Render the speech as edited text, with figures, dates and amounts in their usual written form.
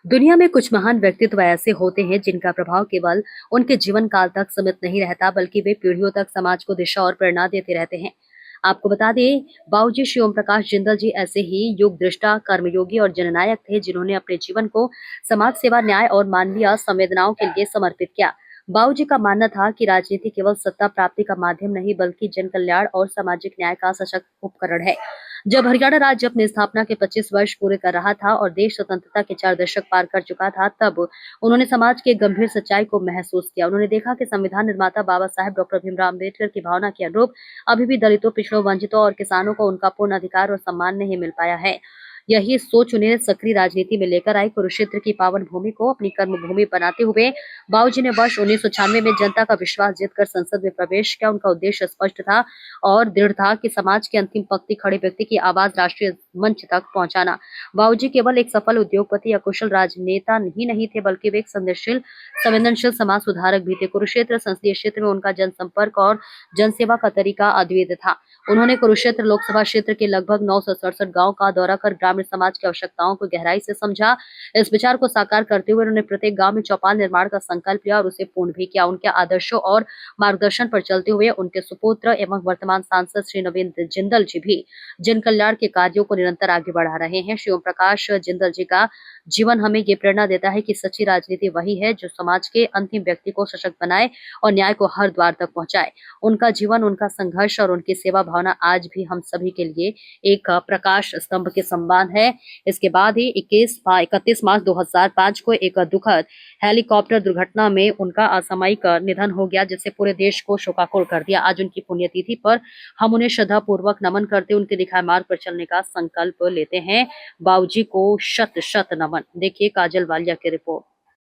दुनिया में कुछ महान व्यक्तित्व ऐसे होते हैं जिनका प्रभाव केवल उनके जीवन काल तक सीमित नहीं रहता, बल्कि वे पीढ़ियों तक समाज को दिशा और प्रेरणा देते रहते हैं। आपको बता दें, बाबूजी श्री ओम प्रकाश जिंदल जी ऐसे ही युग दृष्टा, कर्मयोगी और जननायक थे जिन्होंने अपने जीवन को समाज सेवा, न्याय और मानवीय संवेदनाओं के लिए समर्पित किया। बाबूजी का मानना था कि राजनीति केवल सत्ता प्राप्ति का माध्यम नहीं, बल्कि जन कल्याण और सामाजिक न्याय का सशक्त उपकरण है। जब हरियाणा राज्य अपनी स्थापना के 25 वर्ष पूरे कर रहा था और देश स्वतंत्रता के 4 दशक पार कर चुका था, तब उन्होंने समाज के गंभीर सच्चाई को महसूस किया। उन्होंने देखा कि संविधान निर्माता बाबा साहेब डॉक्टर भीमराव अम्बेडकर की भावना के अनुरूप अभी भी दलितों, पिछड़ों, वंचितों और किसानों को उनका पूर्ण अधिकार और सम्मान नहीं मिल पाया है। यही सोच उन्हें सक्रिय राजनीति में लेकर आई। कुरुक्षेत्र की पावन भूमि को अपनी कर्म भूमि बनाते हुए बाबूजी ने वर्ष 1996 में जनता का विश्वास जीतकर संसद में प्रवेश किया। उनका उद्देश्य स्पष्ट था और दृढ़ था कि समाज की अंतिम पंक्ति खड़े व्यक्ति की आवाज राष्ट्रीय मंच तक पहुंचाना। बाबूजी केवल एक सफल उद्योगपति या कुशल राजनेता ही नहीं थे, बल्कि वे एक संवेदनशील समाज सुधारक भी थे। कुरुक्षेत्र संसदीय क्षेत्र में उनका जनसंपर्क और जनसेवा का तरीका अद्वितीय था। उन्होंने कुरुक्षेत्र लोकसभा क्षेत्र के लगभग 967 गांव का दौरा कर ग्रामीण समाज की आवश्यकताओं को गहराई से समझा। इस विचार को साकार करते हुए उन्होंने प्रत्येक गांव में चौपाल निर्माण का संकल्प लिया और उसे पूर्ण भी किया। उनके आदर्शों और मार्गदर्शन पर चलते हुए उनके सुपुत्र एवं वर्तमान सांसद श्री नवीन जिंदल जी भी जन कल्याण के कार्यों को निरंतर आगे बढ़ा रहे हैं। श्री ओम प्रकाश जिंदल जी का जीवन हमें ये प्रेरणा देता है कि सच्ची राजनीति वही है जो समाज के अंतिम व्यक्ति को सशक्त बनाए और न्याय को हर द्वार तक पहुंचाए। उनका जीवन, उनका संघर्ष और उनकी सेवा भावना आज भी हम सभी के लिए एक प्रकाश स्तंभ के समान है। इसके बाद ही 31 मार्च 2005 को एक दुखद हेलीकॉप्टर दुर्घटना में उनका असामयिक निधन हो गया, जिससे पूरे देश को शोकाकुल कर दिया। आज उनकी पुण्यतिथि पर हम उन्हें श्रद्धा पूर्वक नमन करते, उनके दिखाए मार्ग पर चलने का संकल्प लेते हैं। बाबूजी को शत शत नमन। देखिए काजल वालिया की रिपोर्ट।